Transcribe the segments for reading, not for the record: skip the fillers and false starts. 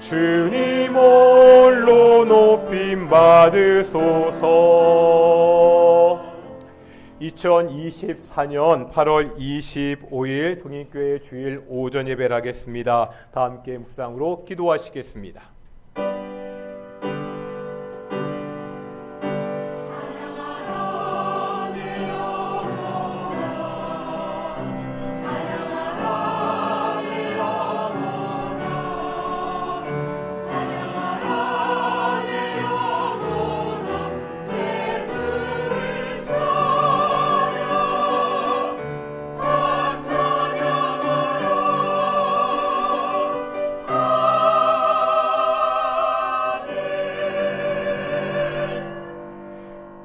주님 홀로 높임 받으소서. 2024년 8월 25일 동인교회 주일 오전 예배를 하겠습니다. 다 함께 묵상으로 기도하시겠습니다.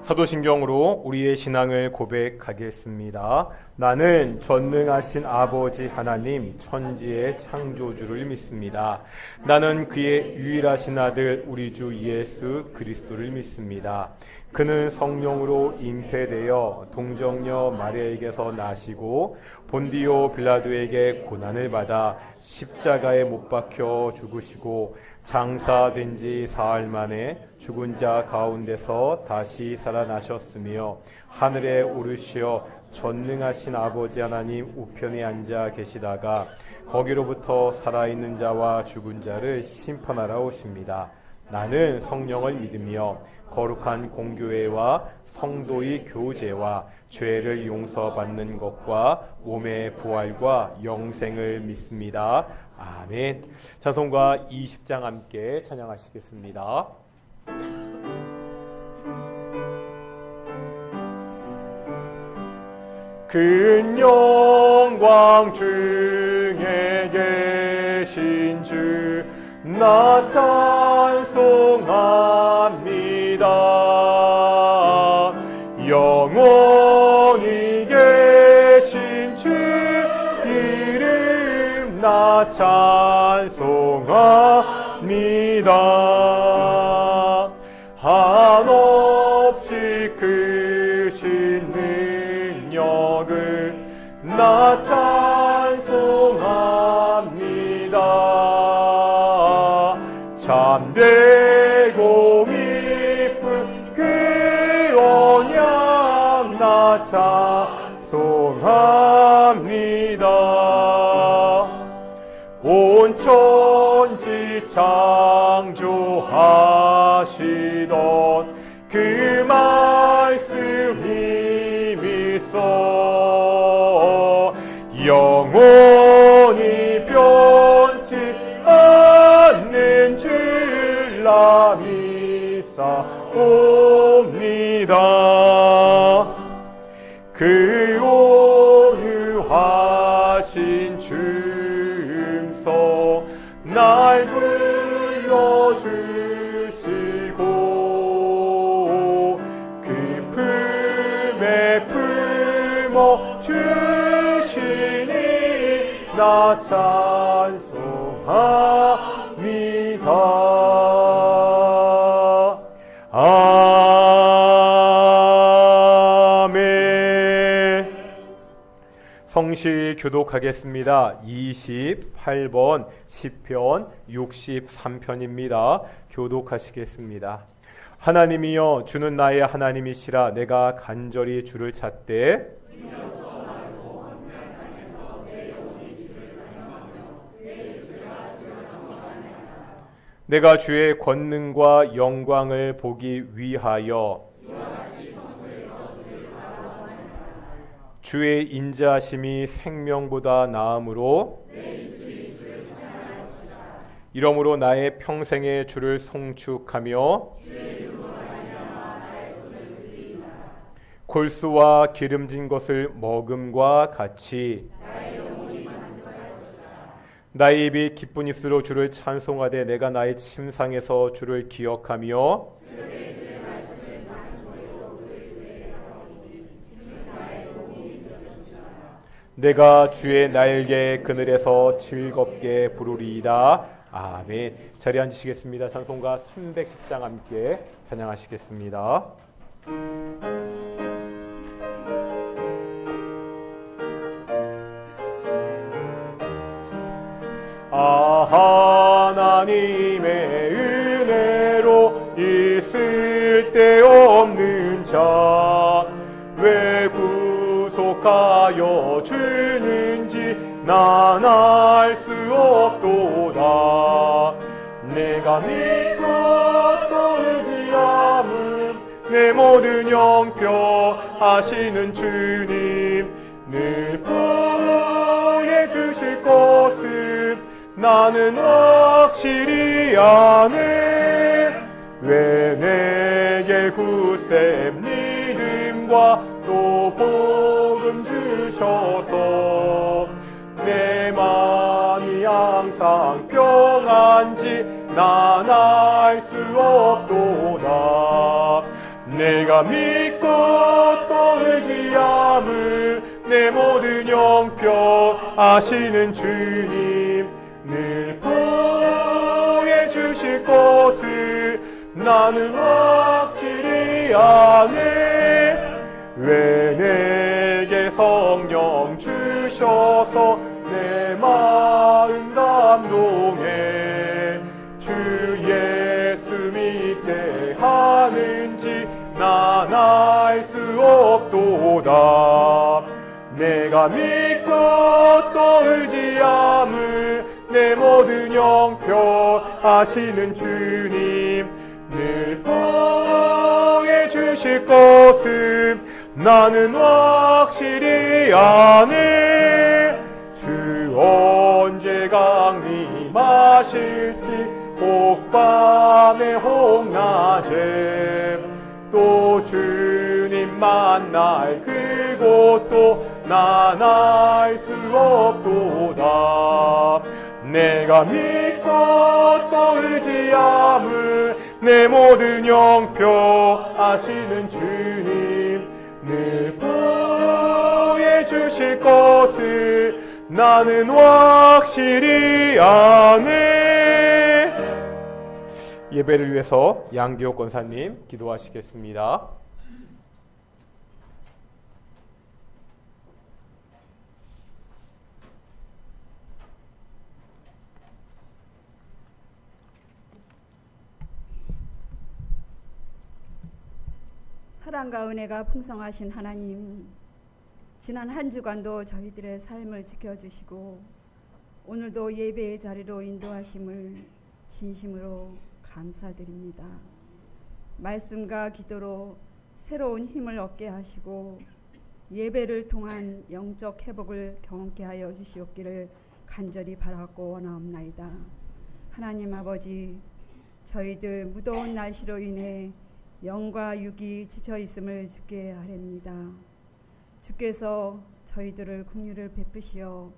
사도신경으로 우리의 신앙을 고백하겠습니다. 나는 전능하신 아버지 하나님 천지의 창조주를 믿습니다. 나는 그의 유일하신 아들 우리 주 예수 그리스도를 믿습니다. 그는 성령으로 잉태되어 동정녀 마리아에게서 나시고 본디오 빌라도에게 고난을 받아 십자가에 못 박혀 죽으시고 장사된 지 사흘 만에 죽은 자 가운데서 다시 살아나셨으며 하늘에 오르시어 전능하신 아버지 하나님 우편에 앉아 계시다가 거기로부터 살아있는 자와 죽은 자를 심판하러 오십니다. 나는 성령을 믿으며 거룩한 공교회와 성도의 교제와 죄를 용서받는 것과 몸의 부활과 영생을 믿습니다. 아멘. 찬송가 20장 함께 찬양하시겠습니다. 큰 영광 중에 계신 주 나 찬송합니다. 영원히 계신 주 이름 나 찬송합니다. 한없이 크신 능력을 나 찬송합니다. 참되고 미쁜 그 언약 나 찬송합니다. 온 천지 창조하시던 그 말씀 힘있어 영원히 변치 않는 줄 나 믿사옵니다. 그 온유하신 주음성 날 불러주시고 그 품에 품어 주시니 나 찬송합니다. 아멘. 성시 교독하겠습니다. 28번 시편 63편입니다. 교독하시겠습니다. 하나님이여 주는 나의 하나님이시라. 내가 간절히 주를 찾되 내가 주의 권능과 영광을 보기 위하여 주의 인자하심이 생명보다 나음으로 이러므로 나의 평생에 주를 송축하며 골수와 기름진 것을 먹음과 같이 나의 입이 기쁜 입술로 주를 찬송하되 내가 나의 침상에서 주를 기억하며 내가 주의 날개 그늘에서 즐겁게 부르리이다. 아멘. 자리에 앉으시겠습니다. 찬송가 310장 함께 찬양하시겠습니다. 하나님 하나님의 은혜로 있을 데 없는 자 왜 구속하여 주는지 난 알 수 없도다. 내가 믿고 또 의지함은 내 모든 영표하시는 주님 늘 보호해 주실 것을 나는 확실히 아네. 왜 내게 굳세 믿음과 또 복음 주셔서 내 마음이 항상 평안지 난 알 수 없도다. 내가 믿고 또 의지함을 내 모든 영표하시는 주님 늘 보호해 주실 것을 나는 확실히 아네. 왜 내게 성령 주셔서 내 마음 감동해 주 예수 믿게 하는지 난 알 수 없도다. 내가 믿고 또 의지함을 내 모든 영표하시는 주님 늘 보호해 주실 것을 나는 확실히 아네. 주 언제 강림하실지 혹밤에 혹낮에 또 주님 만날 그곳도 난 알 수 없도다. 내가 믿고 또 의지함을 내 모든 영표하시는 주님 늘 보호해 주실 것을 나는 확실히 아네. 예배를 위해서 양기호 권사님 기도하시겠습니다. 사랑과 은혜가 풍성하신 하나님, 지난 한 주간도 저희들의 삶을 지켜주시고 오늘도 예배의 자리로 인도하심을 진심으로 감사드립니다. 말씀과 기도로 새로운 힘을 얻게 하시고 예배를 통한 영적 회복을 경험케 하여 주시옵기를 간절히 바라고 원하옵나이다. 하나님 아버지, 저희들 무더운 날씨로 인해 영과 육이 지쳐 있음을 주께 아뢰옵니다. 주께서 저희들을 긍휼을 베푸시어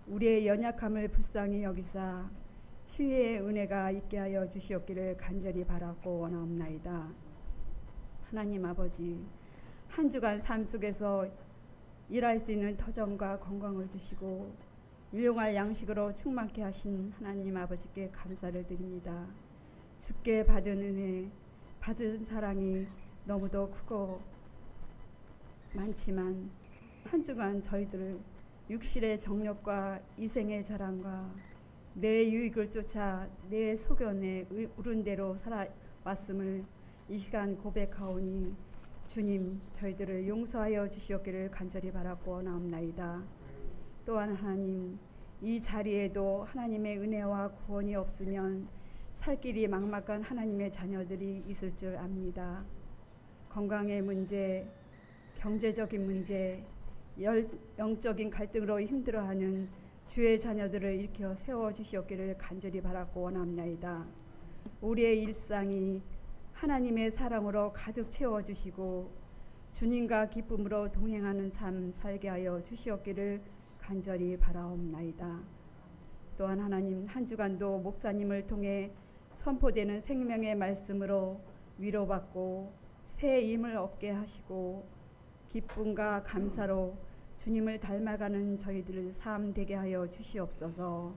우리의 연약함을 불쌍히 여기사 치유의 은혜가 있게 하여 주시옵기를 간절히 바라고 원하옵나이다. 하나님 아버지, 한 주간 삶 속에서 일할 수 있는 터전과 건강을 주시고 일용할 양식으로 충만케 하신 하나님 아버지께 감사를 드립니다. 주께 받은 은혜, 받은 사랑이 너무도 크고 많지만 한 주간 저희들을 육실의 정욕과 이생의 자랑과 내 유익을 쫓아 내 소견에 우른 대로 살아왔음을 이 시간 고백하오니 주님, 저희들을 용서하여 주시옵기를 간절히 바라고 원하옵나이다. 또한 하나님, 이 자리에도 하나님의 은혜와 구원이 없으면 살 길이 막막한 하나님의 자녀들이 있을 줄 압니다. 건강의 문제, 경제적인 문제, 영적인 갈등으로 힘들어하는 주의 자녀들을 일으켜 세워주시옵기를 간절히 바라고 원합나이다. 우리의 일상이 하나님의 사랑으로 가득 채워주시고 주님과 기쁨으로 동행하는 삶 살게 하여 주시옵기를 간절히 바라옵나이다. 또한 하나님, 한 주간도 목사님을 통해 선포되는 생명의 말씀으로 위로받고 새 힘을 얻게 하시고 기쁨과 감사로 주님을 닮아가는 저희들을 삶 되게 하여 주시옵소서.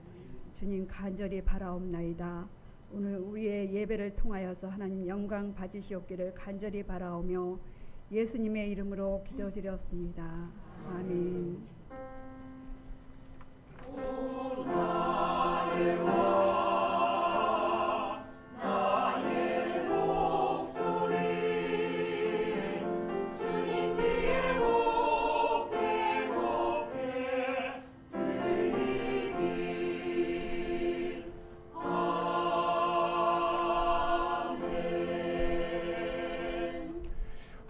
주님 간절히 바라옵나이다. 오늘 우리의 예배를 통하여서 하나님 영광 받으시옵기를 간절히 바라오며 예수님의 이름으로 기도드렸습니다. 아멘.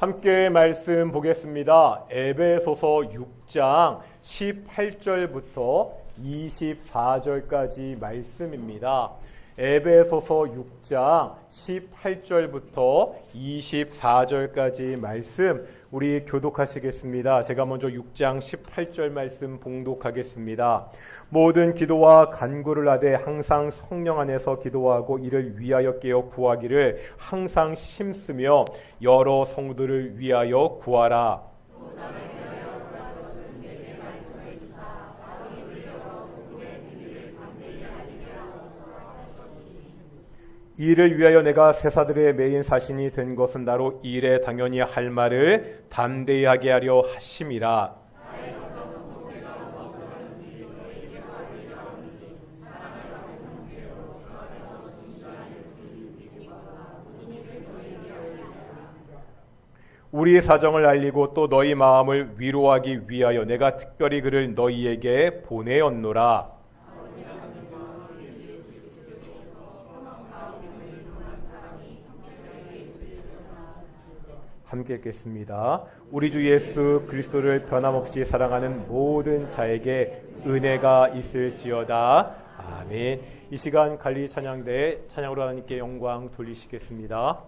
함께 말씀 보겠습니다. 에베소서 6장 18절부터 24절까지 말씀입니다. 에베소서 6장 18절부터 24절까지 말씀 우리 교독하시겠습니다. 제가 먼저 6장 18절 말씀 봉독하겠습니다. 모든 기도와 간구를 하되 항상 성령 안에서 기도하고 이를 위하여 깨어 구하기를 항상 힘쓰며 여러 성도를 위하여 구하라. 이를 위하여 내가 세사들의 메인 사신이 된 것은 나로 일에 당연히 할 말을 담대히 하게 하려 하심이라. 우리의 사정을 알리고 또 너희 마음을 위로하기 위하여 내가 특별히 그를 너희에게 보내었노라. 함께 읽겠습니다. 우리 주 예수 그리스도를 변함없이 사랑하는 모든 자에게 은혜가 있을지어다. 아멘. 이 시간 갈리 찬양대 찬양으로 하나님께 영광 돌리시겠습니다.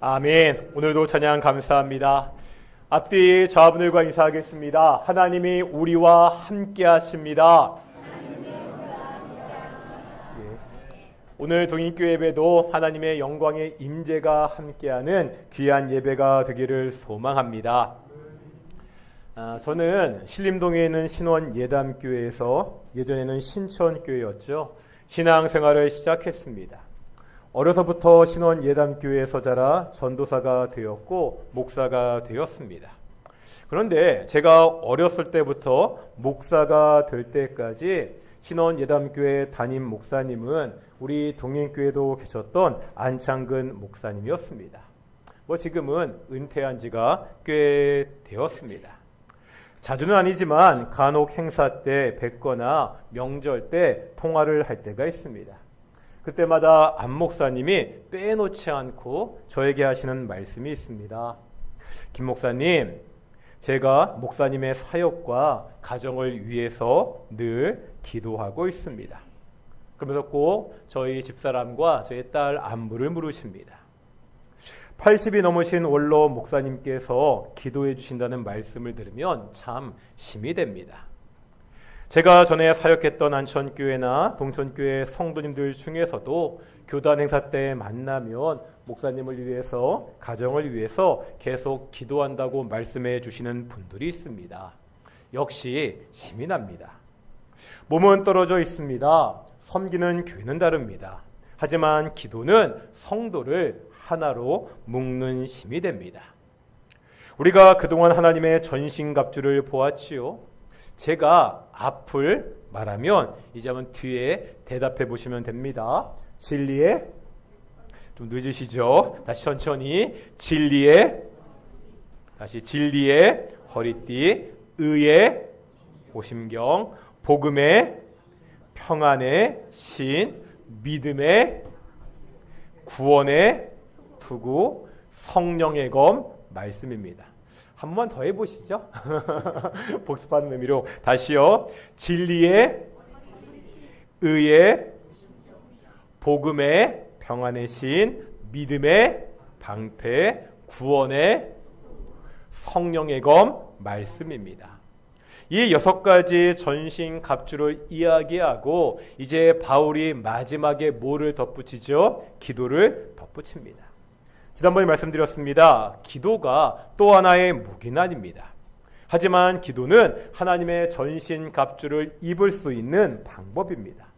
아멘. 오늘도 찬양 감사합니다. 앞뒤 저하분들과 인사하겠습니다. 하나님이 우리와 함께 하십니다. 오늘 동인교회 예배도 하나님의 영광의 임재가 함께하는 귀한 예배가 되기를 소망합니다. 저는 신림동에 있는 신원 예담교회에서 예전에는 신천교회였죠. 신앙생활을 시작했습니다. 어려서부터 신원 예담교회에서 자라 전도사가 되었고 목사가 되었습니다. 그런데 제가 어렸을 때부터 목사가 될 때까지 신원 예담교회 담임 목사님은 우리 동행교회도 계셨던 안창근 목사님이었습니다. 지금은 은퇴한 지가 꽤 되었습니다. 자주는 아니지만 간혹 행사 때 뵙거나 명절 때 통화를 할 때가 있습니다. 그때마다 안 목사님이 빼놓지 않고 저에게 하시는 말씀이 있습니다. 김 목사님, 제가 목사님의 사역과 가정을 위해서 늘 기도하고 있습니다. 그러면서 꼭 저희 집사람과 저희 딸 안부를 물으십니다. 80이 넘으신 원로 목사님께서 기도해 주신다는 말씀을 들으면 참 힘이 됩니다. 제가 전에 사역했던 안천교회나 동천교회 성도님들 중에서도 교단 행사 때 만나면 목사님을 위해서, 가정을 위해서 계속 기도한다고 말씀해 주시는 분들이 있습니다. 역시 힘이 납니다. 몸은 떨어져 있습니다. 섬기는 교회는 다릅니다. 하지만 기도는 성도를 하나로 묶는 힘이 됩니다. 우리가 그동안 하나님의 전신갑주를 보았지요. 제가 앞을 말하면 이제 한번 뒤에 대답해 보시면 됩니다. 진리의, 좀 늦으시죠? 다시 천천히. 진리의, 다시 진리의 허리띠, 의의 오심경, 복음의, 평안의 신, 믿음의, 구원의 투구, 성령의 검, 말씀입니다. 한 번 더 해보시죠. 복습하는 의미로 다시요. 진리의, 의의, 복음의, 평안의 신, 믿음의 방패, 구원의, 성령의 검, 말씀입니다. 이 6가지 전신 갑주를 이야기하고 이제 바울이 마지막에 뭐를 덧붙이죠? 기도를 덧붙입니다. 지난번에 말씀드렸습니다. 기도가 또 하나의 무기난입니다. 하지만 기도는 하나님의 전신 갑주를 입을 수 있는 방법입니다.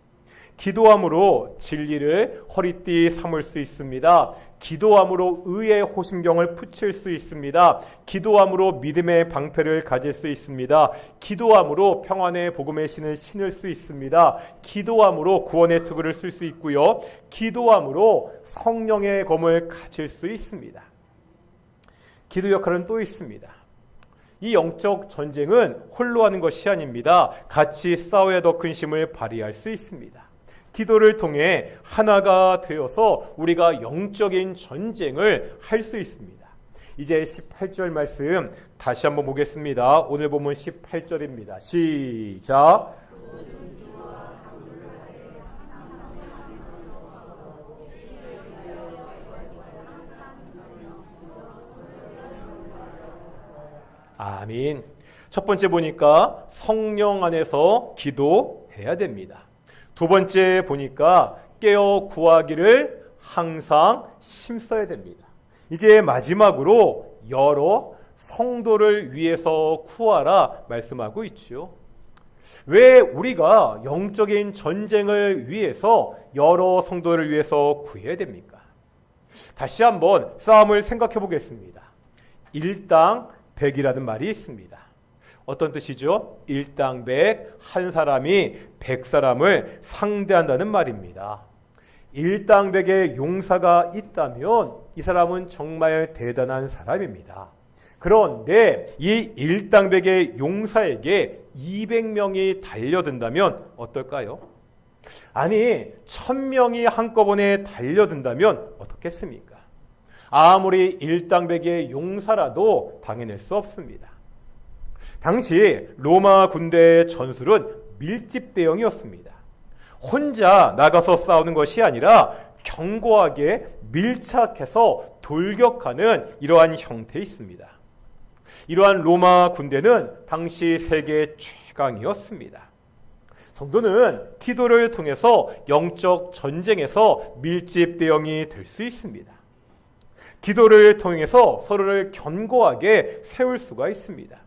기도함으로 진리를 허리띠 삼을 수 있습니다. 기도함으로 의의 호심경을 붙일 수 있습니다. 기도함으로 믿음의 방패를 가질 수 있습니다. 기도함으로 평안의 복음의 신을 신을 수 있습니다. 기도함으로 구원의 투구를 쓸 수 있고요. 기도함으로 성령의 검을 가질 수 있습니다. 기도 역할은 또 있습니다. 이 영적 전쟁은 홀로 하는 것이 아닙니다. 같이 싸워야 더 큰 힘을 발휘할 수 있습니다. 기도를 통해 하나가 되어서 우리가 영적인 전쟁을 할 수 있습니다. 이제 18절 말씀 다시 한번 보겠습니다. 오늘 본문 18절입니다. 시작. 아멘. 첫 번째 보니까 성령 안에서 기도해야 됩니다. 두 번째 보니까 깨어 구하기를 항상 힘써야 됩니다. 이제 마지막으로 여러 성도를 위해서 구하라 말씀하고 있죠. 왜 우리가 영적인 전쟁을 위해서 여러 성도를 위해서 구해야 됩니까? 다시 한번 싸움을 생각해 보겠습니다. 일당 백이라는 말이 있습니다. 어떤 뜻이죠? 일당백, 한 사람이 100사람을 상대한다는 말입니다. 일당백의 용사가 있다면 이 사람은 정말 대단한 사람입니다. 그런데 이 일당백의 용사에게 200명이 달려든다면 어떨까요? 아니, 1000명이 한꺼번에 달려든다면 어떻겠습니까? 아무리 일당백의 용사라도 당해낼 수 없습니다. 당시 로마 군대의 전술은 밀집 대응이었습니다. 혼자 나가서 싸우는 것이 아니라 견고하게 밀착해서 돌격하는 이러한 형태에 있습니다. 이러한 로마 군대는 당시 세계 최강이었습니다. 성도는 기도를 통해서 영적 전쟁에서 밀집 대응이 될 수 있습니다. 기도를 통해서 서로를 견고하게 세울 수가 있습니다.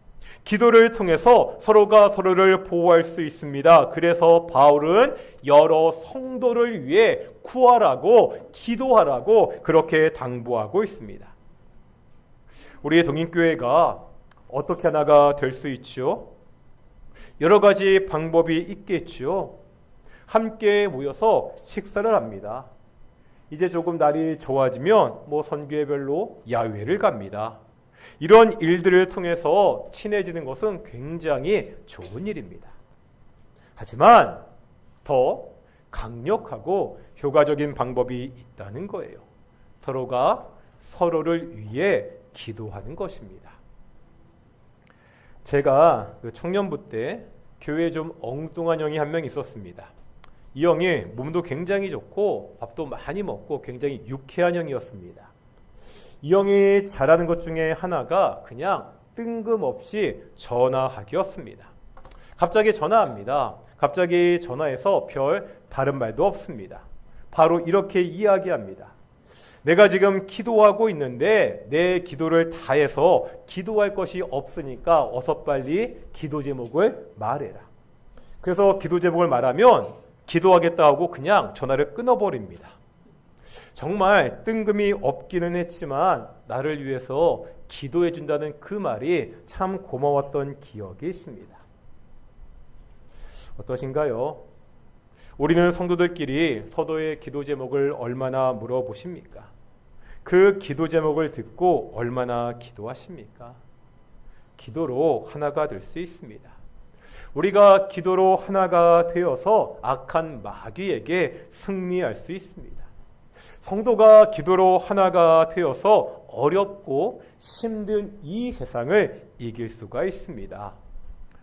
기도를 통해서 서로가 서로를 보호할 수 있습니다. 그래서 바울은 여러 성도를 위해 구하라고, 기도하라고 그렇게 당부하고 있습니다. 우리의 동인교회가 어떻게 하나가 될 수 있죠? 여러 가지 방법이 있겠죠. 함께 모여서 식사를 합니다. 이제 조금 날이 좋아지면 선교회별로 야외를 갑니다. 이런 일들을 통해서 친해지는 것은 굉장히 좋은 일입니다. 하지만 더 강력하고 효과적인 방법이 있다는 거예요. 서로가 서로를 위해 기도하는 것입니다. 제가 청년부 때 교회에 좀 엉뚱한 형이 한 명 있었습니다. 이 형이 몸도 굉장히 좋고 밥도 많이 먹고 굉장히 유쾌한 형이었습니다. 이 형이 잘하는 것 중에 하나가 그냥 뜬금없이 전화하기였습니다. 갑자기 전화합니다. 갑자기 전화해서 별 다른 말도 없습니다. 바로 이렇게 이야기합니다. 내가 지금 기도하고 있는데 내 기도를 다해서 기도할 것이 없으니까 어서 빨리 기도 제목을 말해라. 그래서 기도 제목을 말하면 기도하겠다 하고 그냥 전화를 끊어버립니다. 정말 뜬금이 없기는 했지만 나를 위해서 기도해 준다는 그 말이 참 고마웠던 기억이 있습니다. 어떠신가요? 우리는 성도들끼리 서로의 기도 제목을 얼마나 물어보십니까? 그 기도 제목을 듣고 얼마나 기도하십니까? 기도로 하나가 될 수 있습니다. 우리가 기도로 하나가 되어서 악한 마귀에게 승리할 수 있습니다. 성도가 기도로 하나가 되어서 어렵고 힘든 이 세상을 이길 수가 있습니다.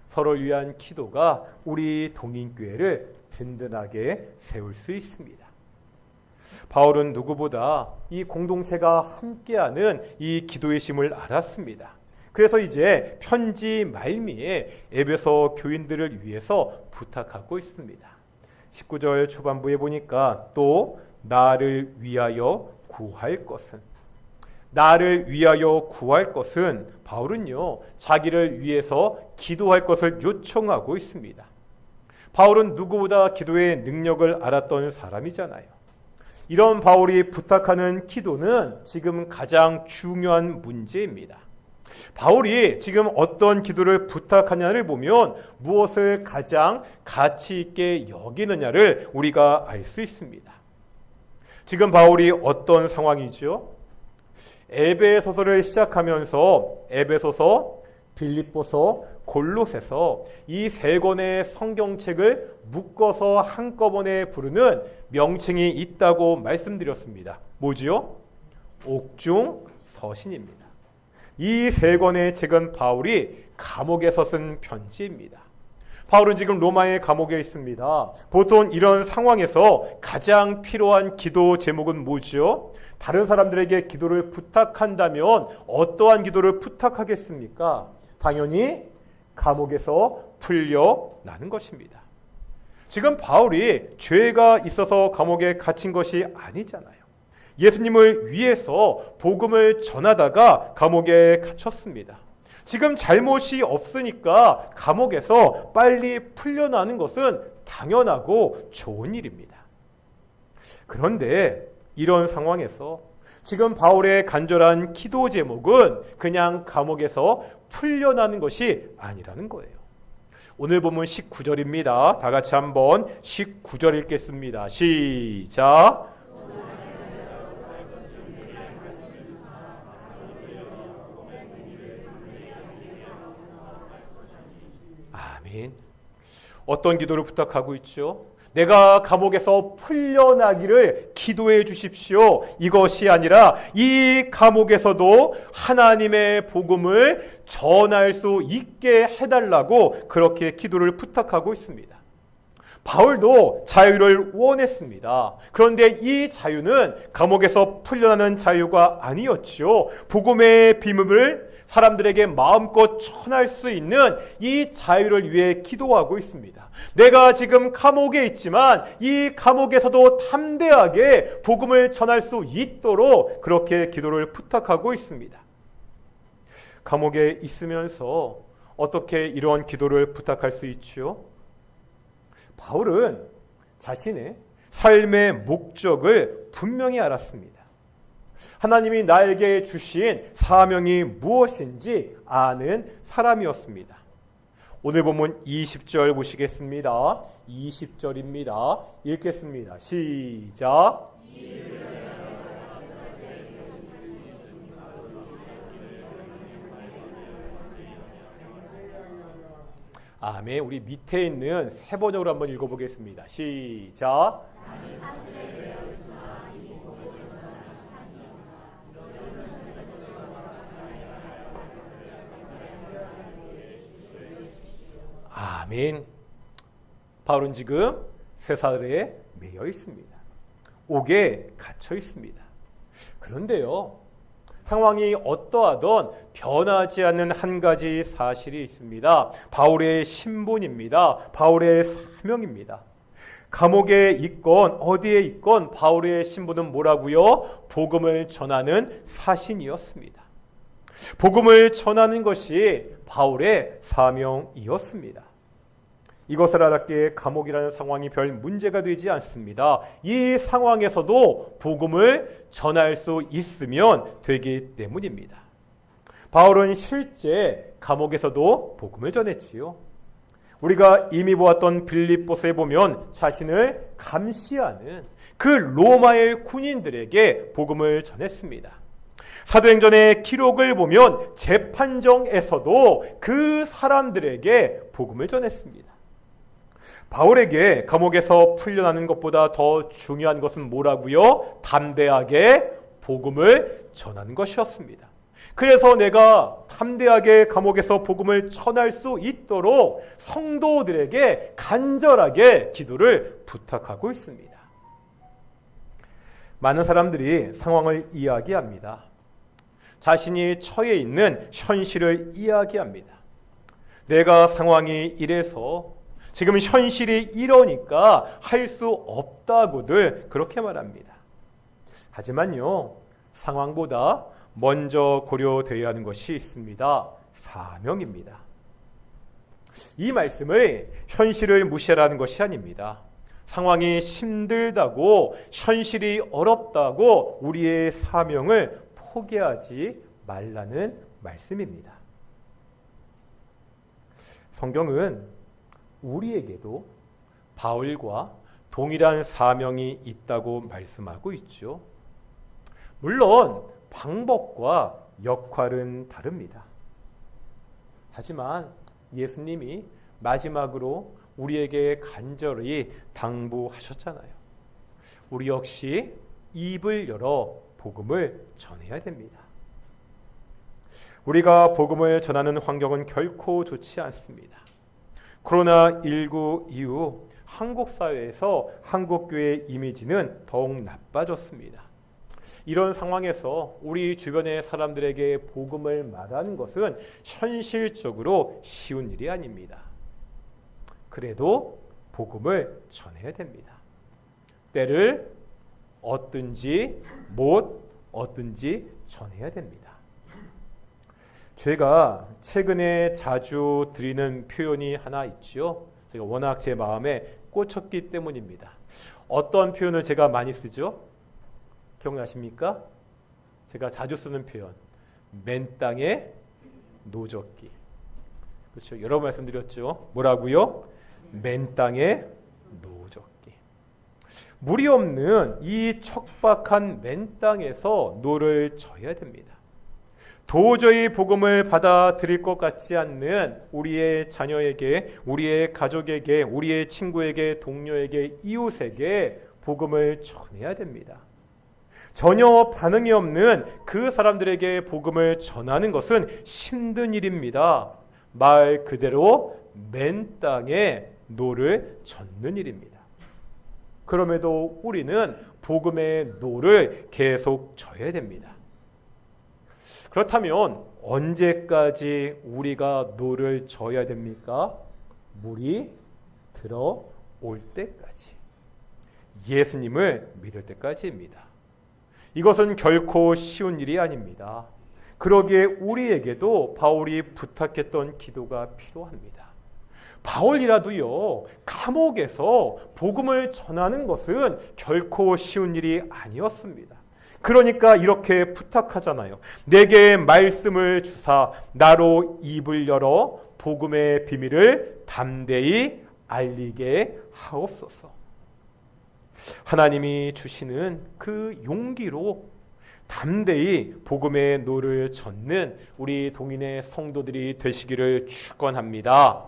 서로를 위한 기도가 우리 동인교회를 든든하게 세울 수 있습니다. 바울은 누구보다 이 공동체가 함께하는 이 기도의 힘을 알았습니다. 그래서 이제 편지 말미에 에베소 교인들을 위해서 부탁하고 있습니다. 19절 초반부에 보니까 또 나를 위하여 구할 것은, 나를 위하여 구할 것은 바울은요 자기를 위해서 기도할 것을 요청하고 있습니다. 바울은 누구보다 기도의 능력을 알았던 사람이잖아요. 이런 바울이 부탁하는 기도는 지금 가장 중요한 문제입니다. 바울이 지금 어떤 기도를 부탁하냐를 보면 무엇을 가장 가치 있게 여기느냐를 우리가 알 수 있습니다. 지금 바울이 어떤 상황이죠? 에베소서를 시작하면서 에베소서, 빌립보서, 골로새서 이 세 권의 성경책을 묶어서 한꺼번에 부르는 명칭이 있다고 말씀드렸습니다. 뭐지요? 옥중서신입니다. 이 세 권의 책은 바울이 감옥에서 쓴 편지입니다. 바울은 지금 로마의 감옥에 있습니다. 보통 이런 상황에서 가장 필요한 기도 제목은 뭐죠? 다른 사람들에게 기도를 부탁한다면 어떠한 기도를 부탁하겠습니까? 당연히 감옥에서 풀려나는 것입니다. 지금 바울이 죄가 있어서 감옥에 갇힌 것이 아니잖아요. 예수님을 위해서 복음을 전하다가 감옥에 갇혔습니다. 지금 잘못이 없으니까 감옥에서 빨리 풀려나는 것은 당연하고 좋은 일입니다. 그런데 이런 상황에서 지금 바울의 간절한 기도 제목은 그냥 감옥에서 풀려나는 것이 아니라는 거예요. 오늘 본문 19절입니다. 다 같이 한번 19절 읽겠습니다. 시작. 아멘. 어떤 기도를 부탁하고 있죠? 내가 감옥에서 풀려나기를 기도해 주십시오. 이것이 아니라 이 감옥에서도 하나님의 복음을 전할 수 있게 해달라고 그렇게 기도를 부탁하고 있습니다. 바울도 자유를 원했습니다. 그런데 이 자유는 감옥에서 풀려나는 자유가 아니었죠. 복음의 비밀을 사람들에게 마음껏 전할 수 있는 이 자유를 위해 기도하고 있습니다. 내가 지금 감옥에 있지만 이 감옥에서도 담대하게 복음을 전할 수 있도록 그렇게 기도를 부탁하고 있습니다. 감옥에 있으면서 어떻게 이런 기도를 부탁할 수 있죠? 바울은 자신의 삶의 목적을 분명히 알았습니다. 하나님이 나에게 주신 사명이 무엇인지 아는 사람이었습니다. 오늘 본문 20절 보시겠습니다. 20절입니다. 읽겠습니다. 시작. 아멘. 우리 밑에 있는 세 번역으로 한번 읽어보겠습니다. 시작. 아멘. 바울은 지금 쇠사슬에 매여 있습니다. 옥에 갇혀 있습니다. 그런데요, 상황이 어떠하던 변하지 않는 한 가지 사실이 있습니다. 바울의 신분입니다. 바울의 사명입니다. 감옥에 있건 어디에 있건 바울의 신분은 뭐라고요? 복음을 전하는 사신이었습니다. 복음을 전하는 것이 바울의 사명이었습니다. 이것을 알았기에 감옥이라는 상황이 별 문제가 되지 않습니다. 이 상황에서도 복음을 전할 수 있으면 되기 때문입니다. 바울은 실제 감옥에서도 복음을 전했지요. 우리가 이미 보았던 빌립보서에 보면 자신을 감시하는 그 로마의 군인들에게 복음을 전했습니다. 사도행전의 기록을 보면 재판정에서도 그 사람들에게 복음을 전했습니다. 바울에게 감옥에서 풀려나는 것보다 더 중요한 것은 뭐라고요? 담대하게 복음을 전하는 것이었습니다. 그래서 내가 담대하게 감옥에서 복음을 전할 수 있도록 성도들에게 간절하게 기도를 부탁하고 있습니다. 많은 사람들이 상황을 이야기합니다. 자신이 처해 있는 현실을 이야기합니다. 내가 상황이 이래서 지금 현실이 이러니까 할 수 없다고들 그렇게 말합니다. 하지만요, 상황보다 먼저 고려되어야 하는 것이 있습니다. 사명입니다. 이 말씀을 현실을 무시하라는 것이 아닙니다. 상황이 힘들다고, 현실이 어렵다고 우리의 사명을 포기하지 말라는 말씀입니다. 성경은 우리에게도 바울과 동일한 사명이 있다고 말씀하고 있죠. 물론 방법과 역할은 다릅니다. 하지만 예수님이 마지막으로 우리에게 간절히 당부하셨잖아요. 우리 역시 입을 열어 복음을 전해야 됩니다. 우리가 복음을 전하는 환경은 결코 좋지 않습니다. 코로나19 이후 한국 사회에서 한국교회의 이미지는 더욱 나빠졌습니다. 이런 상황에서 우리 주변의 사람들에게 복음을 말하는 것은 현실적으로 쉬운 일이 아닙니다. 그래도 복음을 전해야 됩니다. 때를 얻든지 못 얻든지 전해야 됩니다. 제가 최근에 자주 드리는 표현이 하나 있죠. 제가 워낙 제 마음에 꽂혔기 때문입니다. 어떤 표현을 제가 많이 쓰죠? 기억나십니까? 제가 자주 쓰는 표현, 맨 땅에 노젓기. 그렇죠? 여러 번 말씀드렸죠. 뭐라고요? 맨 땅에 노젓기. 물이 없는 이 척박한 맨 땅에서 노를 져야 됩니다. 도저히 복음을 받아들일 것 같지 않는 우리의 자녀에게, 우리의 가족에게, 우리의 친구에게, 동료에게, 이웃에게 복음을 전해야 됩니다. 전혀 반응이 없는 그 사람들에게 복음을 전하는 것은 힘든 일입니다. 말 그대로 맨 땅에 노를 젓는 일입니다. 그럼에도 우리는 복음의 노를 계속 져야 됩니다. 그렇다면 언제까지 우리가 노를 져야 됩니까? 물이 들어올 때까지, 예수님을 믿을 때까지입니다. 이것은 결코 쉬운 일이 아닙니다. 그러기에 우리에게도 바울이 부탁했던 기도가 필요합니다. 바울이라도요, 감옥에서 복음을 전하는 것은 결코 쉬운 일이 아니었습니다. 그러니까 이렇게 부탁하잖아요. 내게 말씀을 주사 나로 입을 열어 복음의 비밀을 담대히 알리게 하옵소서. 하나님이 주시는 그 용기로 담대히 복음의 노를 젓는 우리 동인의 성도들이 되시기를 축원합니다.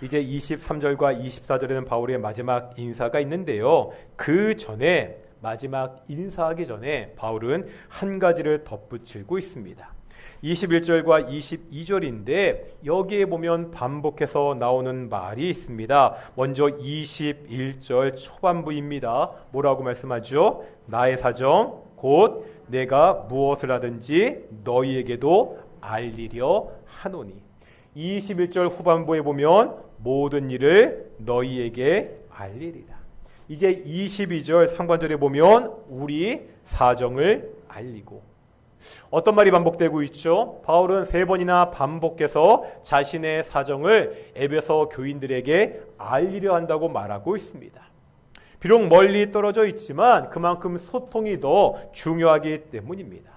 이제 23절과 24절에는 바울의 마지막 인사가 있는데요. 그 전에 마지막 인사하기 전에 바울은 한 가지를 덧붙이고 있습니다. 21절과 22절인데 여기에 보면 반복해서 나오는 말이 있습니다. 먼저 21절 초반부입니다. 뭐라고 말씀하죠? 나의 사정 곧 내가 무엇을 하든지 너희에게도 알리려 하노니. 21절 후반부에 보면 모든 일을 너희에게 알리리라. 이제 22절 상반절에 보면 우리 사정을 알리고. 어떤 말이 반복되고 있죠? 바울은 3번이나 반복해서 자신의 사정을 에베소 교인들에게 알리려 한다고 말하고 있습니다. 비록 멀리 떨어져 있지만 그만큼 소통이 더 중요하기 때문입니다.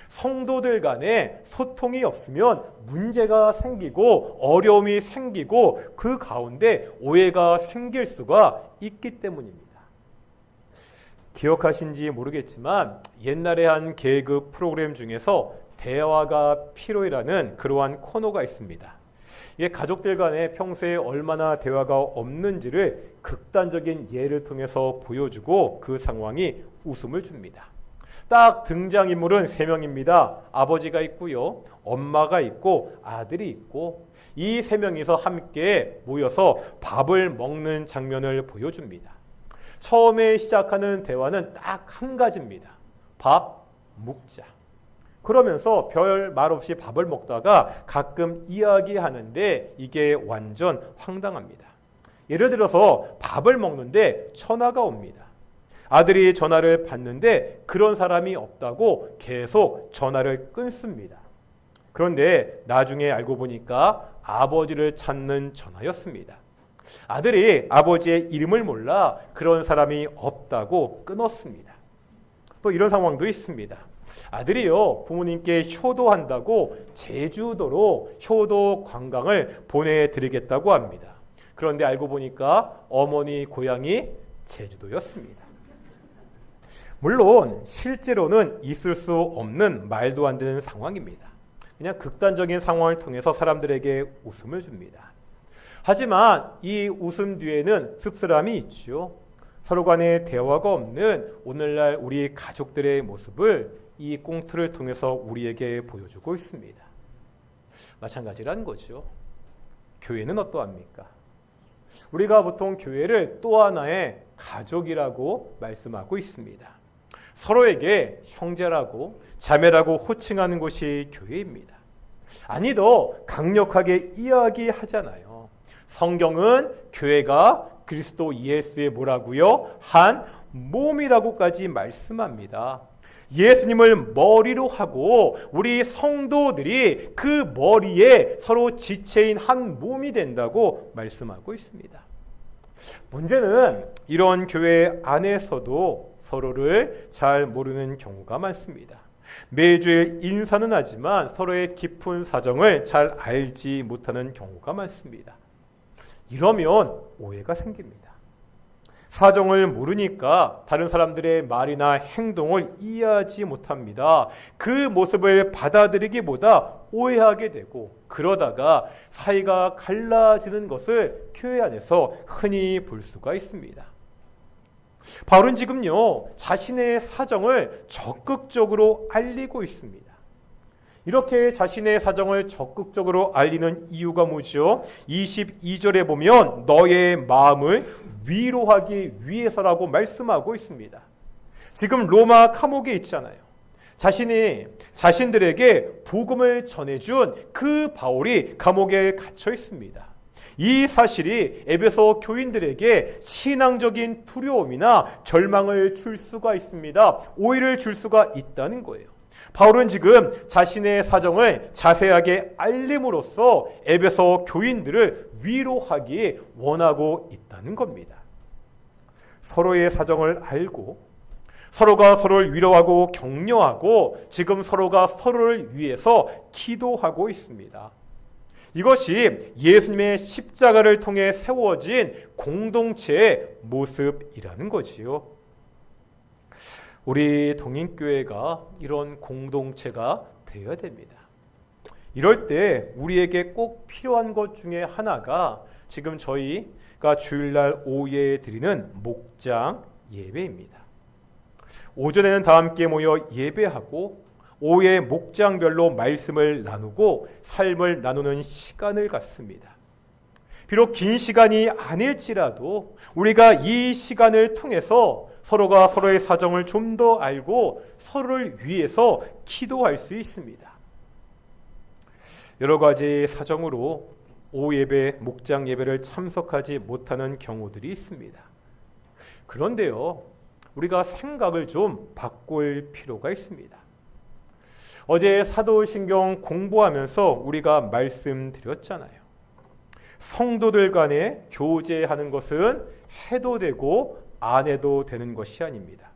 성도들 간에 소통이 없으면 문제가 생기고 어려움이 생기고 그 가운데 오해가 생길 수가 있기 때문입니다. 기억하신지 모르겠지만 옛날에 한 개그 프로그램 중에서 대화가 필요이라는 그러한 코너가 있습니다. 이게 가족들 간에 평소에 얼마나 대화가 없는지를 극단적인 예를 통해서 보여주고 그 상황이 웃음을 줍니다. 딱 등장인물은 3명입니다. 아버지가 있고요, 엄마가 있고 아들이 있고 이 3명이서 함께 모여서 밥을 먹는 장면을 보여줍니다. 처음에 시작하는 대화는 딱 한 가지입니다. 밥 먹자. 그러면서 별 말 없이 밥을 먹다가 가끔 이야기하는데 이게 완전 황당합니다. 예를 들어서 밥을 먹는데 전화가 옵니다. 아들이 전화를 받는데 그런 사람이 없다고 계속 전화를 끊습니다. 그런데 나중에 알고 보니까 아버지를 찾는 전화였습니다. 아들이 아버지의 이름을 몰라 그런 사람이 없다고 끊었습니다. 또 이런 상황도 있습니다. 아들이요, 부모님께 효도한다고 제주도로 효도 관광을 보내드리겠다고 합니다. 그런데 알고 보니까 어머니 고향이 제주도였습니다. 물론 실제로는 있을 수 없는 말도 안 되는 상황입니다. 그냥 극단적인 상황을 통해서 사람들에게 웃음을 줍니다. 하지만 이 웃음 뒤에는 씁쓸함이 있죠. 서로 간에 대화가 없는 오늘날 우리 가족들의 모습을 이 꽁트를 통해서 우리에게 보여주고 있습니다. 마찬가지라는 거죠. 교회는 어떠합니까? 우리가 보통 교회를 또 하나의 가족이라고 말씀하고 있습니다. 서로에게 형제라고 자매라고 호칭하는 곳이 교회입니다. 아니 더 강력하게 이야기하잖아요. 성경은 교회가 그리스도 예수의 뭐라고요? 한 몸이라고까지 말씀합니다. 예수님을 머리로 하고 우리 성도들이 그 머리에 서로 지체인 한 몸이 된다고 말씀하고 있습니다. 문제는 이런 교회 안에서도 서로를 잘 모르는 경우가 많습니다. 매주일 인사는 하지만 서로의 깊은 사정을 잘 알지 못하는 경우가 많습니다. 이러면 오해가 생깁니다. 사정을 모르니까 다른 사람들의 말이나 행동을 이해하지 못합니다. 그 모습을 받아들이기보다 오해하게 되고 그러다가 사이가 갈라지는 것을 교회 안에서 흔히 볼 수가 있습니다. 바울은 지금요, 자신의 사정을 적극적으로 알리고 있습니다. 이렇게 자신의 사정을 적극적으로 알리는 이유가 뭐죠? 22절에 보면 너의 마음을 위로하기 위해서라고 말씀하고 있습니다. 지금 로마 감옥에 있잖아요. 자신들에게 복음을 전해준 그 바울이 감옥에 갇혀 있습니다. 이 사실이 에베소 교인들에게 신앙적인 두려움이나 절망을 줄 수가 있습니다. 오해를 줄 수가 있다는 거예요. 바울은 지금 자신의 사정을 자세하게 알림으로써 에베소 교인들을 위로하기 원하고 있다는 겁니다. 서로의 사정을 알고 서로가 서로를 위로하고 격려하고 지금 서로가 서로를 위해서 기도하고 있습니다. 이것이 예수님의 십자가를 통해 세워진 공동체의 모습이라는 거지요. 우리 동인교회가 이런 공동체가 되어야 됩니다. 이럴 때 우리에게 꼭 필요한 것 중에 하나가 지금 저희가 주일날 오후에 드리는 목장 예배입니다. 오전에는 다 함께 모여 예배하고 오후에 목장별로 말씀을 나누고 삶을 나누는 시간을 갖습니다. 비록 긴 시간이 아닐지라도 우리가 이 시간을 통해서 서로가 서로의 사정을 좀 더 알고 서로를 위해서 기도할 수 있습니다. 여러 가지 사정으로 오후 예배, 목장 예배를 참석하지 못하는 경우들이 있습니다. 그런데요, 우리가 생각을 좀 바꿀 필요가 있습니다. 어제 사도신경 공부하면서 우리가 말씀드렸잖아요. 성도들 간에 교제하는 것은 해도 되고 안 해도 되는 것이 아닙니다.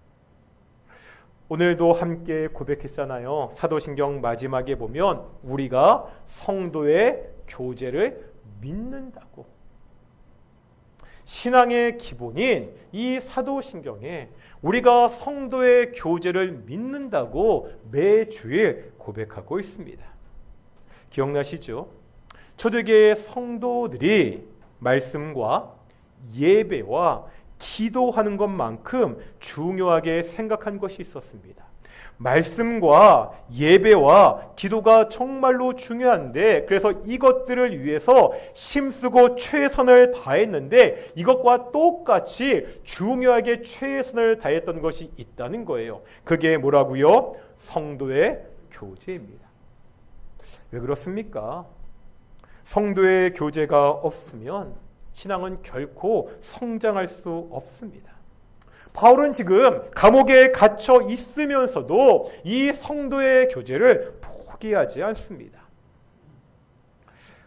오늘도 함께 고백했잖아요. 사도신경 마지막에 보면 우리가 성도의 교제를 믿는다고. 신앙의 기본인 이 사도신경에 우리가 성도의 교제를 믿는다고 매주일 고백하고 있습니다. 기억나시죠? 초대교회 성도들이 말씀과 예배와 기도하는 것만큼 중요하게 생각한 것이 있었습니다. 말씀과 예배와 기도가 정말로 중요한데 그래서 이것들을 위해서 힘쓰고 최선을 다했는데 이것과 똑같이 중요하게 최선을 다했던 것이 있다는 거예요. 그게 뭐라고요? 성도의 교제입니다. 왜 그렇습니까? 성도의 교제가 없으면 신앙은 결코 성장할 수 없습니다. 바울은 지금 감옥에 갇혀 있으면서도 이 성도의 교제를 포기하지 않습니다.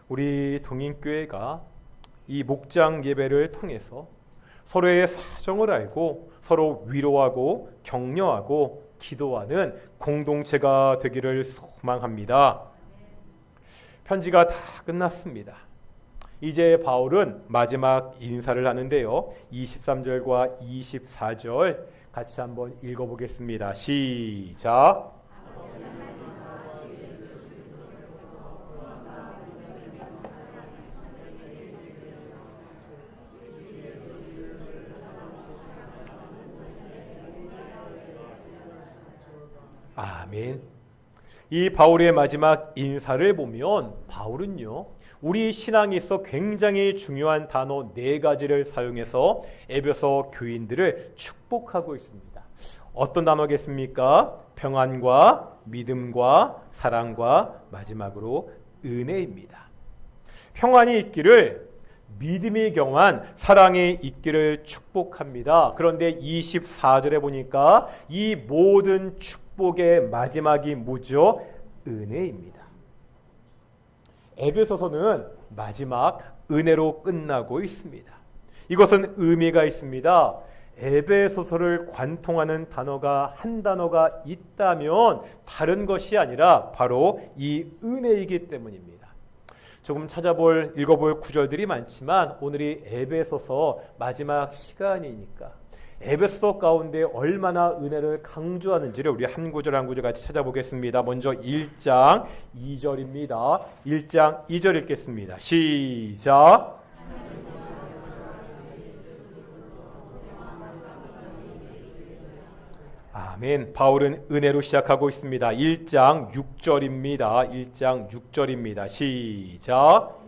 우리 동인교회가 이 목장 예배를 통해서 서로의 사정을 알고 서로 위로하고 격려하고 기도하는 공동체가 되기를 소망합니다. 편지가 다 끝났습니다. 이제 바울은 마지막 인사를 하는데요. 23절과 24절 같이 한번 읽어보겠습니다. 시작. 아멘. 이 바울의 마지막 인사를 보면 바울은요, 우리 신앙에 있어 굉장히 중요한 단어 4가지를 사용해서 에베소 교인들을 축복하고 있습니다. 어떤 단어겠습니까? 평안과 믿음과 사랑과 마지막으로 은혜입니다. 평안이 있기를, 믿음이 경한 사랑이 있기를 축복합니다. 그런데 24절에 보니까 이 모든 축복의 마지막이 뭐죠? 은혜입니다. 에베소서는 마지막 은혜로 끝나고 있습니다. 이것은 의미가 있습니다. 에베소서를 관통하는 단어가 한 단어가 있다면 다른 것이 아니라 바로 이 은혜이기 때문입니다. 조금 읽어볼 구절들이 많지만 오늘이 에베소서 마지막 시간이니까 에베소 가운데 얼마나 은혜를 강조하는지를 우리 한 구절 한 구절 같이 찾아보겠습니다. 먼저 1장 2절입니다. 1장 2절 읽겠습니다. 시작. 아멘. 바울은 은혜로 시작하고 있습니다. 1장 6절입니다. 1장 6절입니다. 시작.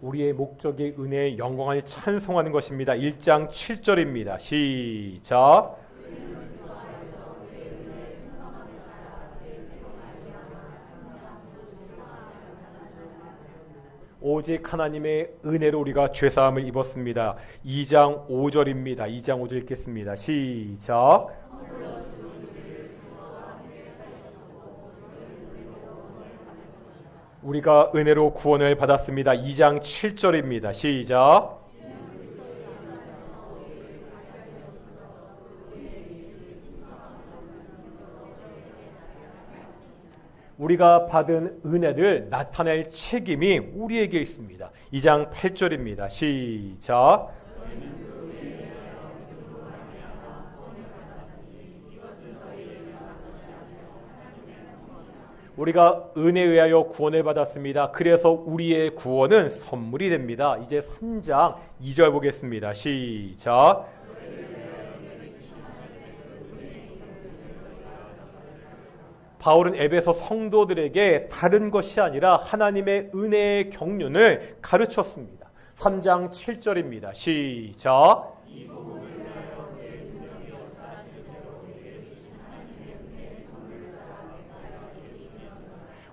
우리의 목적이 은혜의 영광을 찬송하는 것입니다. 1장 7절입니다. 시작. 오직 하나님의 은혜로 우리가 죄사함을 입었습니다. 2장 5절입니다. 2장 5절 읽겠습니다. 시작. 우리가 은혜로 구원을 받았습니다. 2장 7절입니다. 시작. 우리가 받은 은혜를 나타낼 책임이 우리에게 있습니다. 2장 8절입니다. 시작. 우리가 은혜에 의하여 구원을 받았습니다. 그래서 우리의 구원은 선물이 됩니다. 이제 3장 2절 보겠습니다. 시작. 바울은 에베소 성도들에게 다른 것이 아니라 하나님의 은혜의 경륜을 가르쳤습니다. 3장 7절입니다. 시작.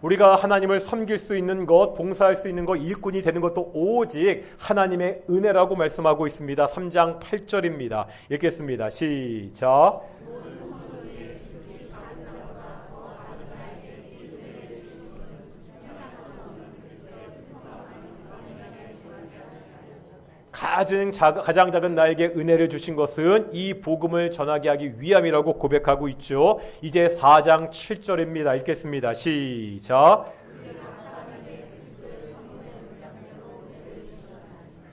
우리가 하나님을 섬길 수 있는 것, 봉사할 수 있는 것, 일꾼이 되는 것도 오직 하나님의 은혜라고 말씀하고 있습니다. 3장 8절입니다. 읽겠습니다. 시작. 가장 작은 나에게 은혜를 주신 것은 이 복음을 전하게 하기 위함이라고 고백하고 있죠. 이제 4장 7절입니다. 읽겠습니다. 시작.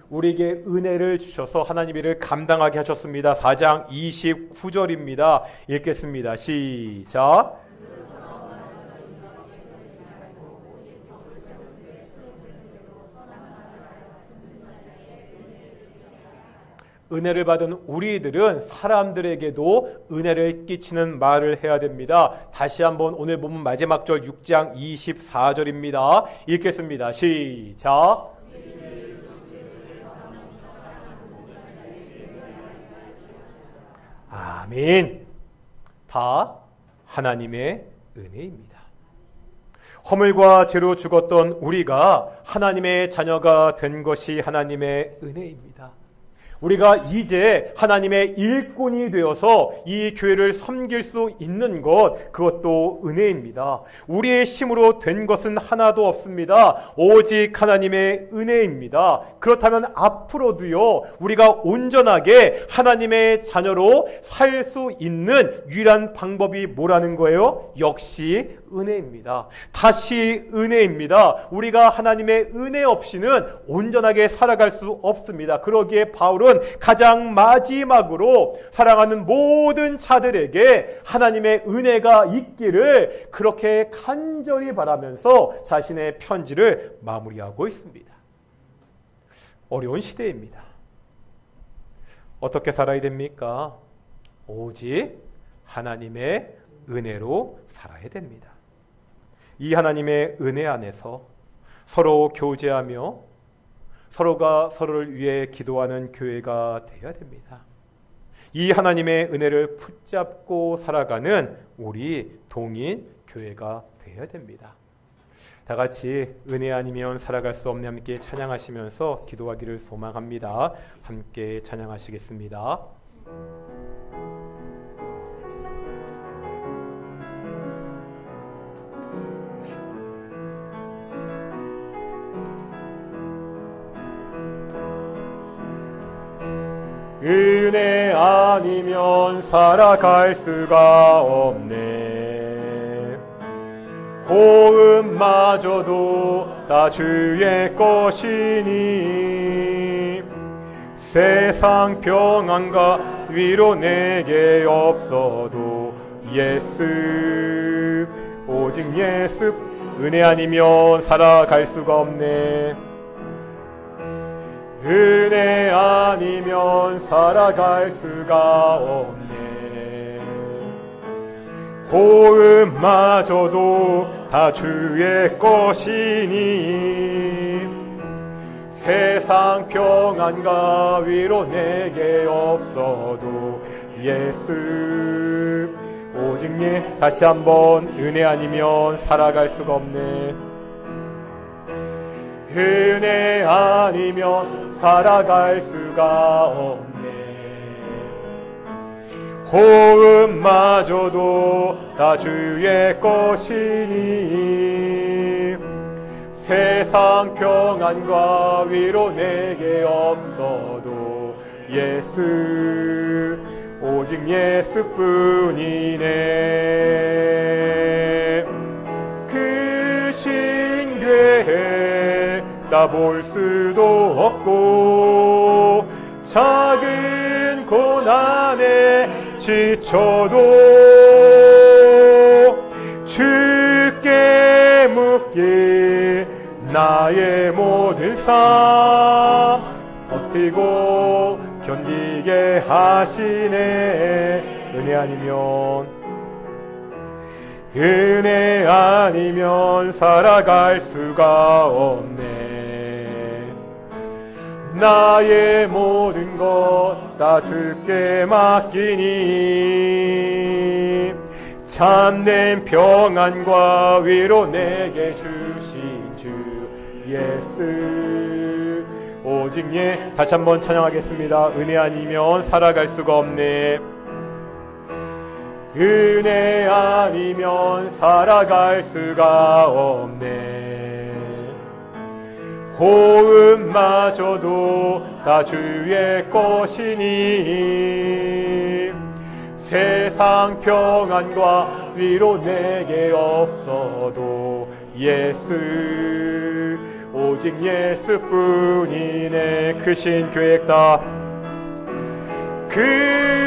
우리에게 은혜를 주셔서 하나님 일을 감당하게 하셨습니다. 4장 29절입니다. 읽겠습니다. 시작. 은혜를 받은 우리들은 사람들에게도 은혜를 끼치는 말을 해야 됩니다. 다시 한번 오늘 본문 마지막 절 6장 24절입니다. 읽겠습니다. 시작. 아멘. 다 하나님의 은혜입니다. 허물과 죄로 죽었던 우리가 하나님의 자녀가 된 것이 하나님의 은혜입니다. 우리가 이제 하나님의 일꾼이 되어서 이 교회를 섬길 수 있는 것, 그것도 은혜입니다. 우리의 힘으로 된 것은 하나도 없습니다. 오직 하나님의 은혜입니다. 그렇다면 앞으로도요, 우리가 온전하게 하나님의 자녀로 살 수 있는 유일한 방법이 뭐라는 거예요? 역시 은혜입니다. 다시 은혜입니다. 우리가 하나님의 은혜 없이는 온전하게 살아갈 수 없습니다. 그러기에 바울은 가장 마지막으로 사랑하는 모든 자들에게 하나님의 은혜가 있기를 그렇게 간절히 바라면서 자신의 편지를 마무리하고 있습니다. 어려운 시대입니다. 어떻게 살아야 됩니까? 오직 하나님의 은혜로 살아야 됩니다. 이 하나님의 은혜 안에서 서로 교제하며 서로가 서로를 위해 기도하는 교회가 되어야 됩니다. 이 하나님의 은혜를 붙잡고 살아가는 우리 동인 교회가 되어야 됩니다. 다 같이 은혜 아니면 살아갈 수 없네 함께 찬양하시면서 기도하기를 소망합니다. 함께 찬양하시겠습니다. 은혜 아니면 살아갈 수가 없네. 호흡마저도 다 주의 것이니 세상 평안과 위로 내게 없어도 예수, 오직 예수. 은혜 아니면 살아갈 수가 없네. 은혜 아니면 살아갈 수가 없네. 호흡마저도 다 주의 것이니 세상 평안과 위로 내게 없어도 예수, 오직 다시 한번 은혜 아니면 살아갈 수가 없네. 은혜 아니면 살아갈 수가 없네. 호흡마저도 다 주의 것이니 세상 평안과 위로 내게 없어도 예수, 오직 예수뿐이네. 그 신궤에 다 볼 수도 없고 작은 고난에 지쳐도 주께 묻기 나의 모든 삶 버티고 견디게 하시네. 은혜 아니면 살아갈 수가 없네. 나의 모든 것 다 주께 맡기니 참된 평안과 위로 내게 주신 주 예수, 오직 다시 한번 찬양하겠습니다. 은혜 아니면 살아갈 수가 없네. 은혜 아니면 살아갈 수가 없네. 호흡마저도 다 주의 것이니 세상 평안과 위로 내게 없어도 예수, 오직 예수뿐이네. 그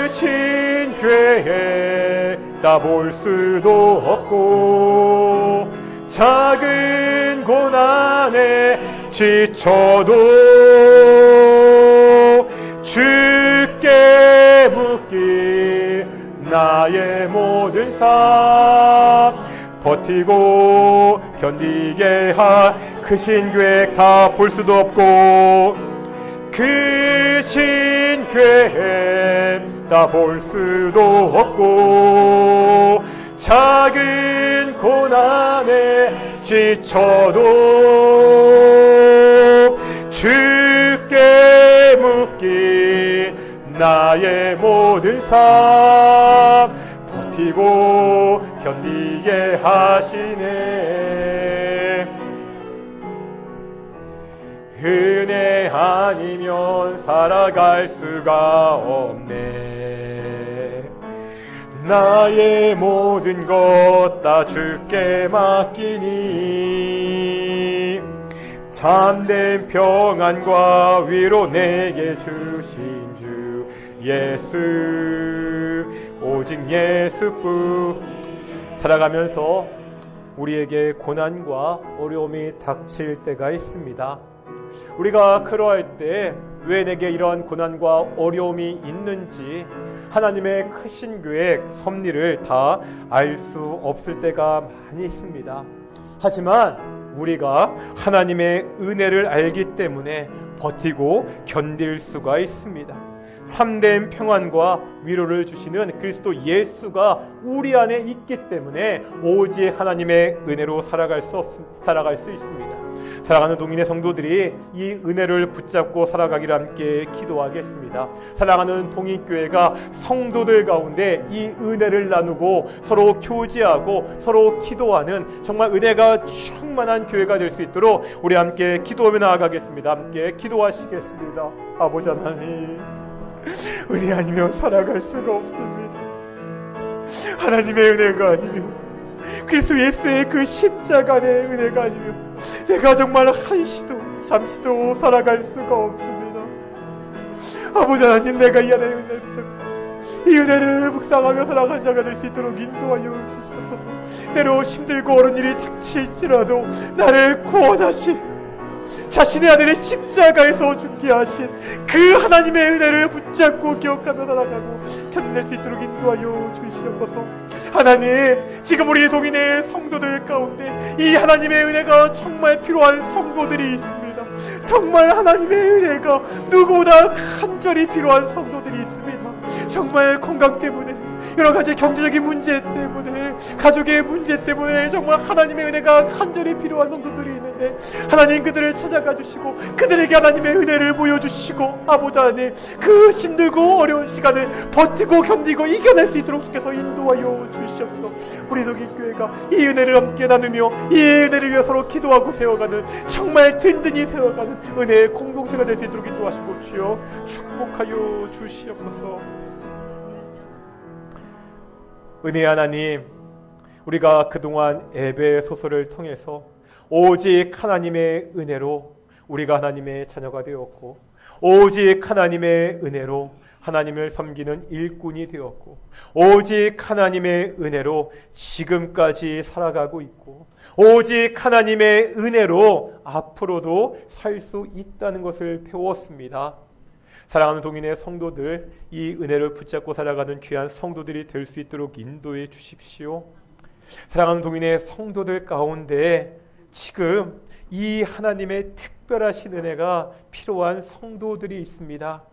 신궤에 다 볼 수도 없고 작은 고난에 지쳐도 주께 묻기 나의 모든 삶 버티고 견디게 그 신궤 다 볼 수도 없고 그 신궤 다 볼 수도 없고 작은 고난에 지쳐도 주께 묻기 나의 모든 삶 버티고 견디게 하시네. 은혜 아니면 살아갈 수가 없네. 나의 모든 것 다 주께 맡기니 참된 평안과 위로 내게 주신 주 예수, 오직 예수뿐. 살아가면서 우리에게 고난과 어려움이 닥칠 때가 있습니다. 우리가 그러할 때 왜 내게 이런 고난과 어려움이 있는지 하나님의 크신 계획, 섭리를 다 알 수 없을 때가 많이 있습니다. 하지만 우리가 하나님의 은혜를 알기 때문에 버티고 견딜 수가 있습니다. 참된 평안과 위로를 주시는 그리스도 예수가 우리 안에 있기 때문에 오직 하나님의 은혜로 살아갈 수 있습니다. 사랑하는 동인의 성도들이 이 은혜를 붙잡고 살아가기를 함께 기도하겠습니다. 사랑하는 동인교회가 성도들 가운데 이 은혜를 나누고 서로 교제하고 서로 기도하는 정말 은혜가 충만한 교회가 될 수 있도록 우리 함께 기도하며 나아가겠습니다. 함께 기도하시겠습니다. 아버지 하나님, 은혜 아니면 살아갈 수가 없습니다. 하나님의 은혜가 아니면 그리스도 예수의 그 십자가의 은혜가 아니면 내가 정말 한시도 잠시도 살아갈 수가 없습니다. 아버지 하나님, 내가 이 하나님의 은혜를 붙잡고 이 은혜를 묵상하며 살아가는 자가 될 수 있도록 인도하여 주시옵소서. 때로 힘들고 어려운 일이 닥칠지라도 나를 구원하신 자신의 아들의 십자가에서 죽게 하신 그 하나님의 은혜를 붙잡고 기억하며 살아가고 견딜 수 있도록 인도하여 주시옵소서. 하나님, 지금 우리 동인의 성도들 가운데 이 하나님의 은혜가 정말 필요한 성도들이 있습니다. 정말 하나님의 은혜가 누구보다 간절히 필요한 성도들이 있습니다. 정말 건강 때문에, 여러 가지 경제적인 문제 때문에, 가족의 문제 때문에 정말 하나님의 은혜가 간절히 필요한 성도들이 있는데, 하나님 그들을 찾아가 주시고 그들에게 하나님의 은혜를 보여주시고, 아버지 하나님 그 힘들고 어려운 시간을 버티고 견디고 이겨낼 수 있도록 주께서 인도하여 주시옵소서. 우리 독일교회가 이 은혜를 함께 나누며 이 은혜를 위해 서로 기도하고 세워가는, 정말 든든히 세워가는 은혜의 공동체가 될 수 있도록 인도하시고 주여 축복하여 주시옵소서. 은혜의 하나님, 우리가 그동안 에베 소설을 통해서 오직 하나님의 은혜로 우리가 하나님의 자녀가 되었고, 오직 하나님의 은혜로 하나님을 섬기는 일꾼이 되었고, 오직 하나님의 은혜로 지금까지 살아가고 있고, 오직 하나님의 은혜로 앞으로도 살 수 있다는 것을 배웠습니다. 사랑하는 동인의 성도들, 이 은혜를 붙잡고 살아가는 귀한 성도들이 될 수 있도록 인도해 주십시오. 사랑하는 동인의 성도들 가운데 지금 이 하나님의 특별하신 은혜가 필요한 성도들이 있습니다.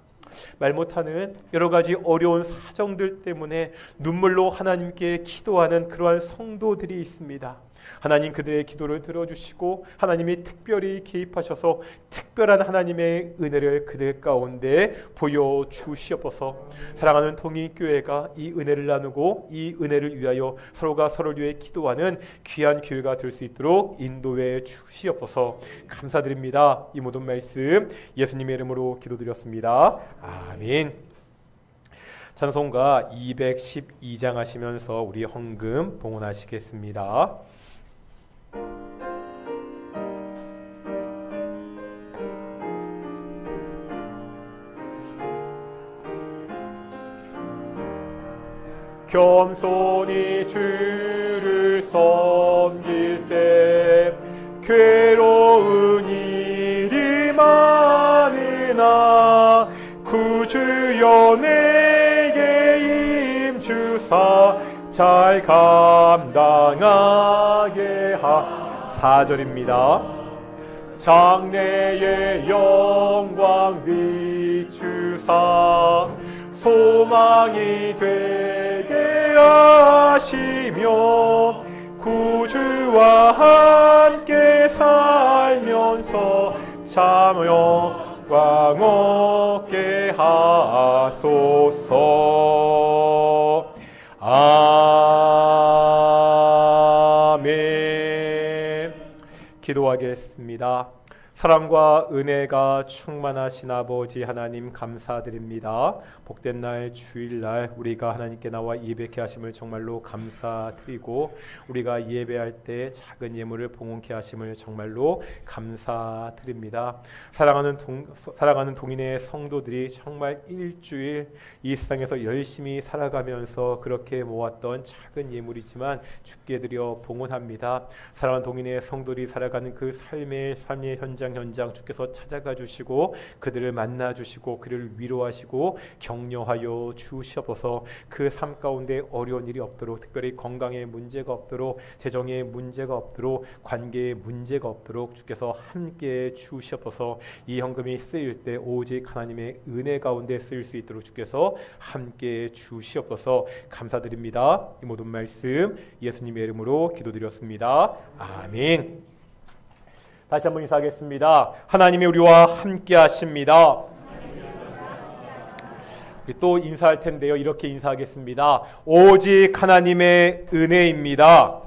말 못하는 여러 가지 어려운 사정들 때문에 눈물로 하나님께 기도하는 그러한 성도들이 있습니다. 하나님 그들의 기도를 들어주시고 하나님이 특별히 개입하셔서 특별한 하나님의 은혜를 그들 가운데 보여주시옵소서. 사랑하는 통일교회가 이 은혜를 나누고 이 은혜를 위하여 서로가 서로를 위해 기도하는 귀한 교회가 될 수 있도록 인도해 주시옵소서. 감사드립니다. 이 모든 말씀 예수님의 이름으로 기도드렸습니다. 아멘. 찬송가 212장 하시면서 우리 헌금 봉헌하시겠습니다. 겸손히 주를 섬길 때 괴로운 일이 많으나 구주여 내게 임주사 잘 감당하게 4절입니다. 장래의 영광 비추사 소망이 되게 하시며 구주와 함께 살면서 참 영광 얻게 하소서. 아멘. 기도하겠습니다. 사랑과 은혜가 충만하신 아버지 하나님 감사드립니다. 복된 날 주일날 우리가 하나님께 나와 예배케 하심을 정말로 감사드리고, 우리가 예배할 때 작은 예물을 봉헌케 하심을 정말로 감사드립니다. 사랑하는 동인의 성도들이 정말 일주일 이 세상에서 열심히 살아가면서 그렇게 모았던 작은 예물이지만 주께 드려 봉헌합니다. 사랑하는 동인의 성도들이 살아가는 그 삶의 현장 주께서 찾아가 주시고 그들을 만나 주시고 그를 위로하시고 격려하여 주시옵소서. 그 삶 가운데 어려운 일이 없도록, 특별히 건강에 문제가 없도록, 재정에 문제가 없도록, 관계에 문제가 없도록 주께서 함께 주시옵소서. 이 헌금이 쓰일 때 오직 하나님의 은혜 가운데 쓰일 수 있도록 주께서 함께 주시옵소서. 감사드립니다. 이 모든 말씀 예수님의 이름으로 기도드렸습니다. 아멘. 다시 한번 인사하겠습니다. 하나님이 우리와 함께 하십니다. 또 인사할 텐데요. 이렇게 인사하겠습니다. 오직 하나님의 은혜입니다.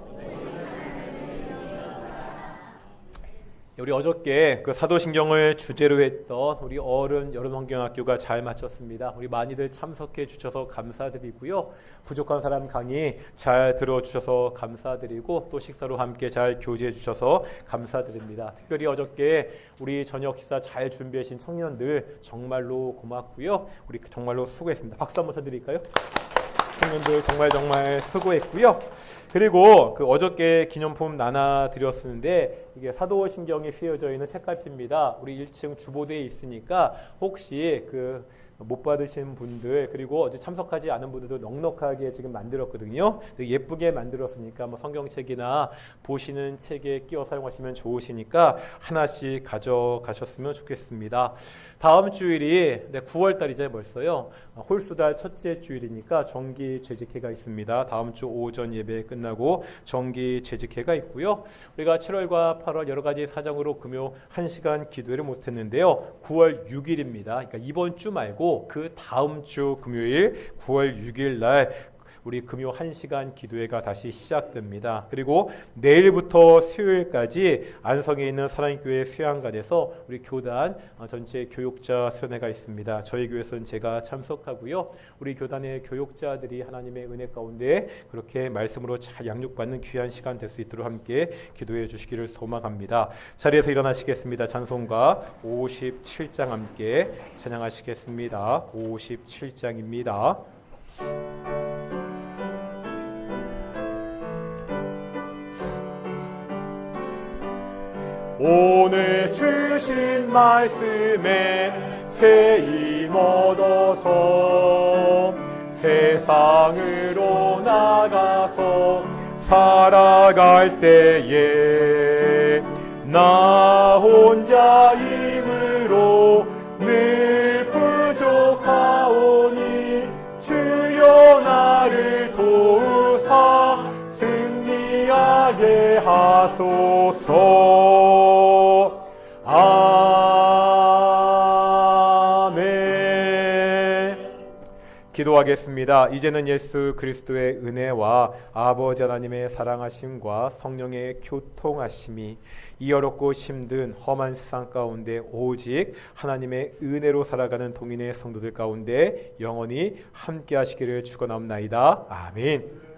우리 어저께 그 사도신경을 주제로 했던 우리 어른 여름환경학교가 잘 마쳤습니다. 우리 많이들 참석해 주셔서 감사드리고요. 부족한 사람 강의 잘 들어주셔서 감사드리고, 또 식사로 함께 잘 교제해 주셔서 감사드립니다. 특별히 어저께 우리 저녁 식사 잘 준비하신 청년들 정말로 고맙고요. 우리 정말로 수고했습니다. 박수 한번 쳐드릴까요? 청년들 정말 수고했고요. 그리고 그 어저께 기념품 나눠드렸었는데 이게 사도신경이 쓰여져 있는 책갈피입니다. 우리 1층 주보대에 있으니까 혹시 그 못 받으신 분들 그리고 어제 참석하지 않은 분들도 넉넉하게 지금 만들었거든요. 예쁘게 만들었으니까 뭐 성경책이나 보시는 책에 끼워 사용하시면 좋으시니까 하나씩 가져가셨으면 좋겠습니다. 다음 주일이 9월 달이죠. 벌써요. 홀수달 첫째 주일이니까 정기 재직회가 있습니다. 다음 주 오전 예배 끝나고 정기 재직회가 있고요. 우리가 7월과 8월 여러 가지 사정으로 금요 1시간 기도를 못했는데요. 9월 6일입니다. 그러니까 이번 주 말고 그 다음 주 금요일 9월 6일 날 우리 금요 1시간 기도회가 다시 시작됩니다. 그리고 내일부터 수요일까지 안성에 있는 사랑교회 수양관에서 우리 교단 전체 교육자 수련회가 있습니다. 저희 교회에서는 제가 참석하고요. 우리 교단의 교육자들이 하나님의 은혜 가운데 그렇게 말씀으로 잘 양육받는 귀한 시간 될 수 있도록 함께 기도해 주시기를 소망합니다. 자리에서 일어나시겠습니다. 찬송가 57장 함께 찬양하시겠습니다. 57장입니다. 오늘 주신 말씀에 새 힘 얻어서 세상으로 나가서 살아갈 때에 나 혼자 힘으로 늘 부족하오니 주여 나를 도우사 승리하게 하소서. 아멘. 기도하겠습니다. 이제는 예수 그리스도의 은혜와 아버지 하나님의 사랑하심과 성령의 교통하심이 이 어렵고 힘든 험한 세상 가운데 오직 하나님의 은혜로 살아가는 동인의 성도들 가운데 영원히 함께 하시기를 축원합니다. 아멘.